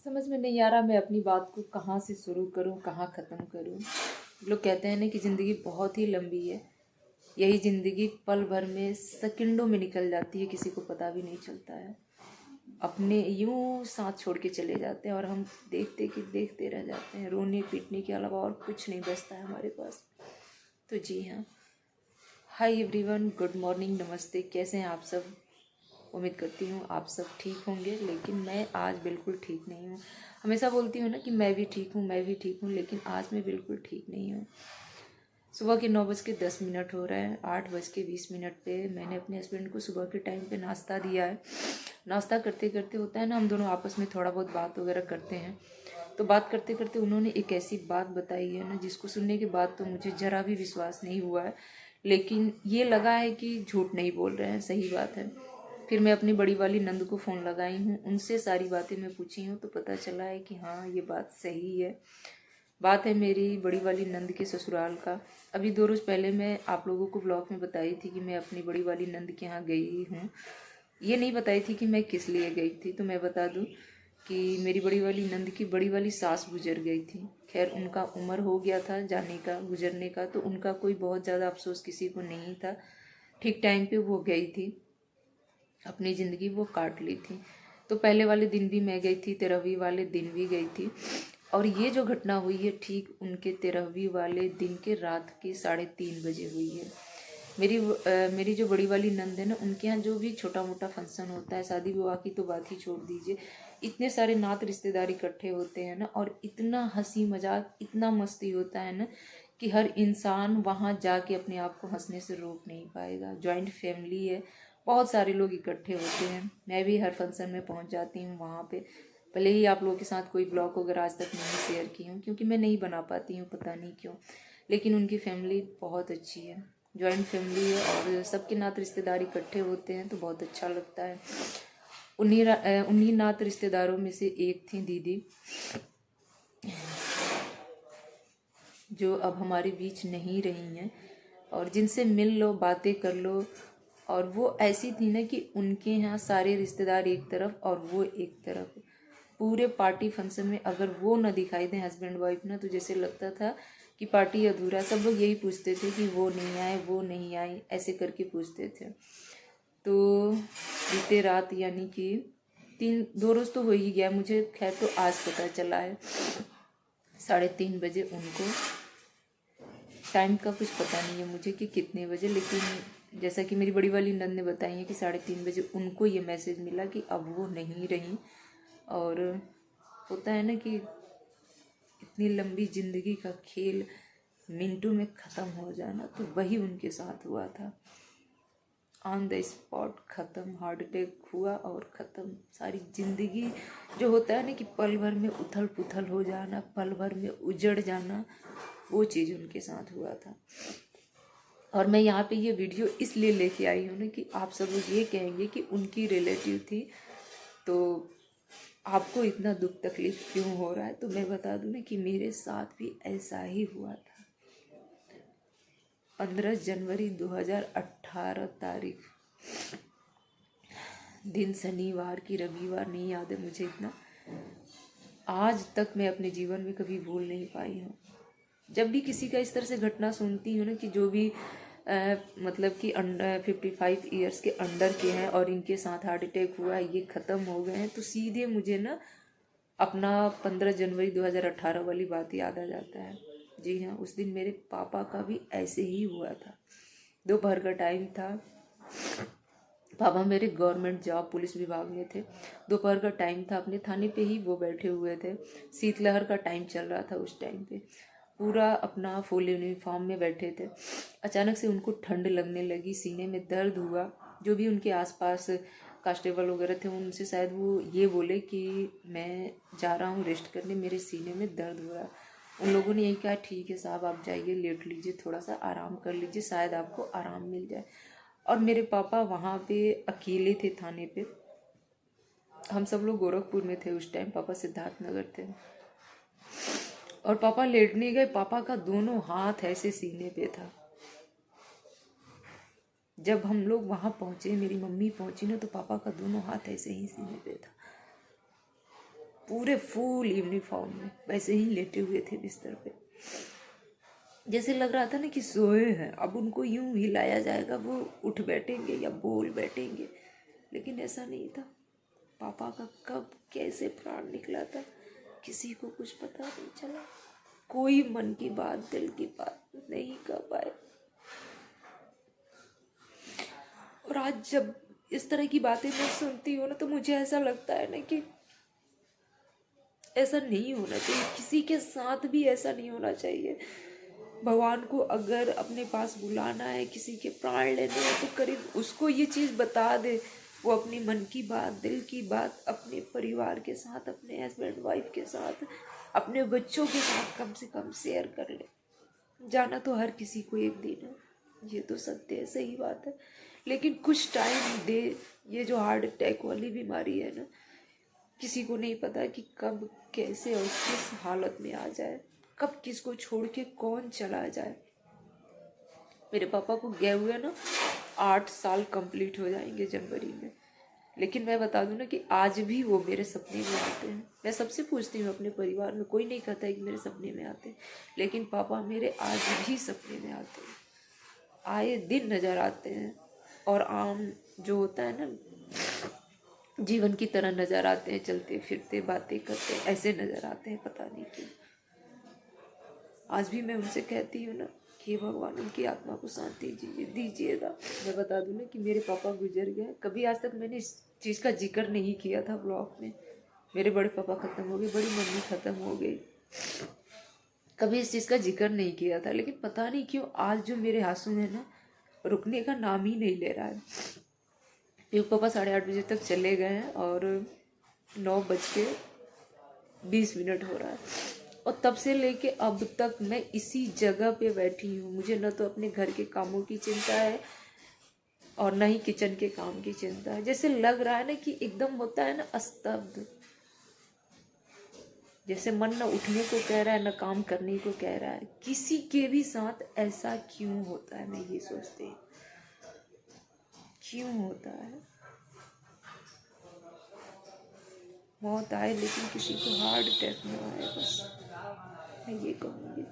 समझ में नहीं आ रहा मैं अपनी बात को कहाँ से शुरू करूँ, कहाँ ख़त्म करूँ। लोग कहते हैं ना कि ज़िंदगी बहुत ही लंबी है। यही ज़िंदगी पल भर में सेकंडों में निकल जाती है, किसी को पता भी नहीं चलता है। अपने यूं साथ छोड़ के चले जाते हैं और हम देखते रह जाते हैं। रोने पीटने के अलावा और कुछ नहीं बचता है हमारे पास। तो जी हाँ, हाय एवरीवन, गुड मॉर्निंग, नमस्ते। कैसे हैं आप सब? उम्मीद करती हूँ आप सब ठीक होंगे, लेकिन मैं आज बिल्कुल ठीक नहीं हूँ। हमेशा बोलती हूँ ना कि मैं भी ठीक हूँ, मैं भी ठीक हूँ, लेकिन आज मैं बिल्कुल ठीक नहीं हूँ। सुबह के 9:10 हो रहे हैं। 8:20 पे मैंने अपने हस्बैंड को सुबह के टाइम पे नाश्ता दिया है। नाश्ता करते करते होता है ना, हम दोनों आपस में थोड़ा बहुत बात वगैरह करते हैं। तो बात करते करते उन्होंने एक ऐसी बात बताई है ना, जिसको सुनने के बाद तो मुझे ज़रा भी विश्वास नहीं हुआ है, लेकिन ये लगा है कि झूठ नहीं बोल रहे हैं, सही बात है। फिर मैं अपनी बड़ी वाली नंद को फ़ोन लगाई हूँ, उनसे सारी बातें मैं पूछी हूँ, तो पता चला है कि हाँ, ये बात सही है। बात है मेरी बड़ी वाली नंद के ससुराल का। अभी 2 रोज़ पहले मैं आप लोगों को ब्लॉग में बताई थी कि मैं अपनी बड़ी वाली नंद के यहाँ गई हूँ। ये नहीं बताई थी कि मैं किस लिए गई थी। तो मैं बता दूँ कि मेरी बड़ी वाली नंद की बड़ी वाली सास गुजर गई थी। खैर, उनका उम्र हो गया था जाने का, गुजरने का, तो उनका कोई बहुत ज़्यादा अफसोस किसी को नहीं था। ठीक टाइम पे वो गई थी, अपनी ज़िंदगी वो काट ली थी। तो पहले वाले दिन भी मैं गई थी, 13वीं वाले दिन भी गई थी। और ये जो घटना हुई है ठीक उनके 13वीं वाले दिन के रात के 3:30 बजे हुई है। मेरी जो बड़ी वाली नंद है ना, उनके यहाँ जो भी छोटा मोटा फंक्शन होता है, शादी विवाह की तो बात ही छोड़ दीजिए, इतने सारे नात रिश्तेदार इकट्ठे होते हैं ना, और इतना हंसी मजाक, इतना मस्ती होता है ना, कि हर इंसान वहाँ जाके अपने आप को हंसने से रोक नहीं पाएगा। जॉइंट फैमिली है, बहुत सारे लोग इकट्ठे होते हैं। मैं भी हर फंक्शन में पहुँच जाती हूँ वहाँ पे। भले ही आप लोगों के साथ कोई ब्लॉग वगैरह आज तक नहीं शेयर की हूँ, क्योंकि मैं नहीं बना पाती हूँ, पता नहीं क्यों। लेकिन उनकी फैमिली बहुत अच्छी है, जॉइंट फैमिली है, और सबके नात रिश्तेदार इकट्ठे होते हैं तो बहुत अच्छा लगता है। उन्हीं नात रिश्तेदारों में से एक थी दीदी, जो अब हमारे बीच नहीं रही हैं, और जिनसे मिल लो, बातें कर लो। और वो ऐसी थी ना कि उनके यहाँ सारे रिश्तेदार एक तरफ और वो एक तरफ। पूरे पार्टी फंक्शन में अगर वो ना दिखाई दें, हस्बैंड वाइफ ना, तो जैसे लगता था कि पार्टी अधूरा। सब लोग यही पूछते थे कि वो नहीं आए, वो नहीं आई, ऐसे करके पूछते थे। तो बीते रात, यानी कि 2 रोज़ तो हो ही गया मुझे, खैर, तो आज पता चला है 3:30 बजे उनको। टाइम का कुछ पता नहीं है मुझे कि कितने बजे, लेकिन जैसा कि मेरी बड़ी वाली नंद ने बताई है कि 3:30 बजे उनको ये मैसेज मिला कि अब वो नहीं रही। और होता है ना कि इतनी लंबी ज़िंदगी का खेल मिनटों में ख़त्म हो जाना, तो वही उनके साथ हुआ था। ऑन द स्पॉट ख़त्म, हार्ट अटैक हुआ और ख़त्म। सारी ज़िंदगी जो होता है ना कि पल भर में उथल पुथल हो जाना, पल भर में उजड़ जाना, वो चीज़ उनके साथ हुआ था। और मैं यहाँ पे ये वीडियो इसलिए लेके आई हूँ ना कि आप सब लोग ये कहेंगे कि उनकी रिलेटिव थी, तो आपको इतना दुख तकलीफ क्यों हो रहा है। तो मैं बता दूँ ना कि मेरे साथ भी ऐसा ही हुआ था। 15 जनवरी 2018 तारीख, दिन शनिवार की, रविवार नहीं याद है मुझे इतना। आज तक मैं अपने जीवन में कभी भूल नहीं पाई हूँ। जब भी किसी का इस तरह से घटना सुनती हूँ ना कि जो भी मतलब कि 55 ईयर्स के अंडर के हैं और इनके साथ हार्ट अटैक हुआ है, ये ख़त्म हो गए हैं, तो सीधे मुझे ना अपना 15 जनवरी 2018 वाली बात याद आ जाता है। जी हाँ, उस दिन मेरे पापा का भी ऐसे ही हुआ था। दोपहर का टाइम था। पापा मेरे गवर्नमेंट जॉब पुलिस विभाग में थे। दोपहर का टाइम था, अपने थाने पे ही वो बैठे हुए थे। शीतलहर का टाइम चल रहा था उस टाइम पे। पूरा अपना फुल यूनिफॉर्म में बैठे थे। अचानक से उनको ठंड लगने लगी, सीने में दर्द हुआ। जो भी उनके आसपास कांस्टेबल वगैरह थे, उनसे शायद वो ये बोले कि मैं जा रहा हूँ रेस्ट करने, मेरे सीने में दर्द हो रहा। उन लोगों ने यही कहा, ठीक है साहब, आप जाइए, लेट लीजिए, थोड़ा सा आराम कर लीजिए, शायद आपको आराम मिल जाए। और मेरे पापा वहाँ पे अकेले थे थाने पे। हम सब लोग गोरखपुर में थे उस टाइम, पापा सिद्धार्थ नगर थे। और पापा लेटने गए, पापा का दोनों हाथ ऐसे सीने पे था। जब हम लोग वहाँ पहुँचे, मेरी मम्मी पहुँची ना, तो पापा का दोनों हाथ ऐसे ही सीने पे था। पूरे फुल यूनिफॉर्म में वैसे ही लेटे हुए थे बिस्तर पे। जैसे लग रहा था ना कि सोए हैं, अब उनको यूं हिलाया जाएगा वो उठ बैठेंगे या बोल बैठेंगे, लेकिन ऐसा नहीं था। पापा का कब कैसे प्राण निकला था किसी को कुछ पता नहीं चला। कोई मन की बात, दिल की बात नहीं कर पाए। और आज जब इस तरह की बातें मैं सुनती हूँ ना, तो मुझे ऐसा लगता है ना कि ऐसा नहीं होना चाहिए, किसी के साथ भी ऐसा नहीं होना चाहिए। भगवान को अगर अपने पास बुलाना है, किसी के प्राण लेने हैं, तो करीब उसको ये चीज़ बता दे, वो अपनी मन की बात, दिल की बात अपने परिवार के साथ, अपने हस्बैंड वाइफ के साथ, अपने बच्चों के साथ कम से कम शेयर कर ले। जाना तो हर किसी को एक दिन है, ये तो सत्य है, सही बात है, लेकिन कुछ टाइम दे। ये जो हार्ट अटैक वाली बीमारी है ना, किसी को नहीं पता कि कब कैसे और किस हालत में आ जाए, कब किसको छोड़ के कौन चला जाए। मेरे पापा को गए हुए ना 8 साल कंप्लीट हो जाएंगे जनवरी में, लेकिन मैं बता दूं ना कि आज भी वो मेरे सपने में आते हैं। मैं सबसे पूछती हूँ अपने परिवार में, कोई नहीं कहता है कि मेरे सपने में आते हैं, लेकिन पापा मेरे आज भी सपने में आते हैं, आए दिन नज़र आते हैं। और आम जो होता है ना, जीवन की तरह नज़र आते हैं, चलते फिरते बातें करते ऐसे नज़र आते हैं, पता नहीं क्यों। आज भी मैं उनसे कहती हूँ ना कि भगवान उनकी आत्मा को शांति दीजिएगा। मैं बता दूँ ना कि मेरे पापा गुजर गए, कभी आज तक मैंने इस चीज़ का जिक्र नहीं किया था ब्लॉग में। मेरे बड़े पापा ख़त्म हो गए, बड़ी मम्मी ख़त्म हो गई, कभी इस चीज़ का जिक्र नहीं किया था, लेकिन पता नहीं क्यों आज जो मेरे आंसू है ना, रुकने का नाम ही नहीं ले रहा है। एक पापा 8:30 बजे तक चले गए हैं और 9:20 हो रहा है, और तब से लेके अब तक मैं इसी जगह पे बैठी हूँ। मुझे न तो अपने घर के कामों की चिंता है और न ही किचन के काम की चिंता है। जैसे लग रहा है ना कि एकदम होता है ना स्तब्ध, जैसे मन न उठने को कह रहा है न काम करने को कह रहा है। किसी के भी साथ ऐसा क्यों होता है, मैं ये सोचती हूँ क्यों होता है। मौत आए लेकिन किसी को हार्ट अटैक न आए, बस मैं ये कहूँगी।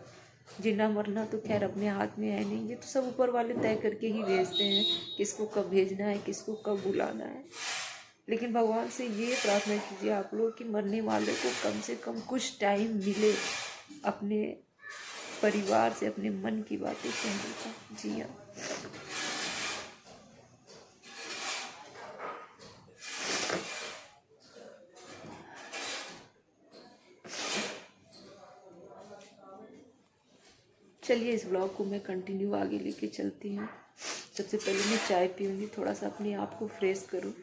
जीना मरना तो खैर अपने हाथ में है नहीं, ये तो सब ऊपर वाले तय करके ही भेजते हैं, किसको कब भेजना है, किसको कब बुलाना है। लेकिन भगवान से ये प्रार्थना कीजिए आप लोग कि मरने वाले को कम से कम कुछ टाइम मिले अपने परिवार से अपने मन की बातें कहने का। जी हाँ, चलिए इस ब्लॉग को मैं कंटिन्यू आगे लेके चलती हूँ। सबसे पहले मैं चाय पीऊँगी, थोड़ा सा अपने आप को फ्रेश करूँ।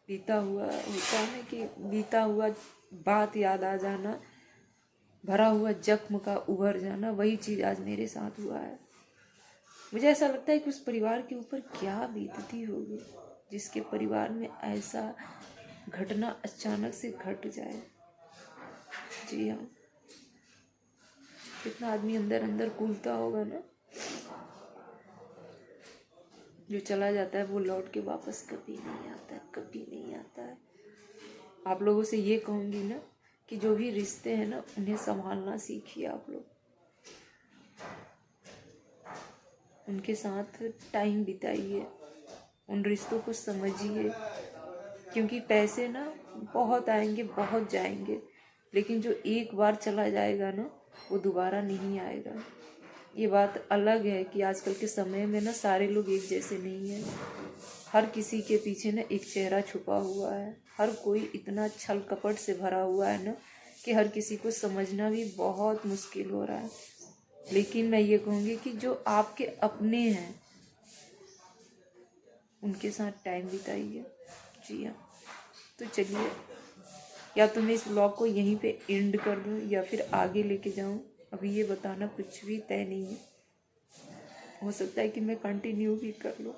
बीता हुआ होता है ना कि बीता हुआ बात याद आ जाना, भरा हुआ जख्म का उभर जाना, वही चीज़ आज मेरे साथ हुआ है। मुझे ऐसा लगता है कि उस परिवार के ऊपर क्या बीतती होगी जिसके परिवार में ऐसा घटना अचानक से घट जाए। जी हाँ, कितना आदमी अंदर अंदर कूदता होगा ना। जो चला जाता है वो लौट के वापस कभी नहीं आता है, कभी नहीं आता है। आप लोगों से ये कहूँगी ना कि जो भी रिश्ते हैं ना, उन्हें संभालना सीखिए आप लोग, उनके साथ टाइम बिताइए, उन रिश्तों को समझिए, क्योंकि पैसे ना बहुत आएंगे बहुत जाएंगे, लेकिन जो एक बार चला जाएगा ना वो दोबारा नहीं आएगा। ये बात अलग है कि आजकल के समय में ना सारे लोग एक जैसे नहीं हैं, हर किसी के पीछे ना एक चेहरा छुपा हुआ है, हर कोई इतना छल कपट से भरा हुआ है ना कि हर किसी को समझना भी बहुत मुश्किल हो रहा है। लेकिन मैं ये कहूँगी कि जो आपके अपने हैं उनके साथ टाइम बिताइए। जी हाँ, तो चलिए, या तो मैं इस ब्लॉग को यहीं पे एंड कर दूँ या फिर आगे लेके जाऊँ, अभी ये बताना कुछ भी तय नहीं है। हो सकता है कि मैं कंटिन्यू भी कर लूँ।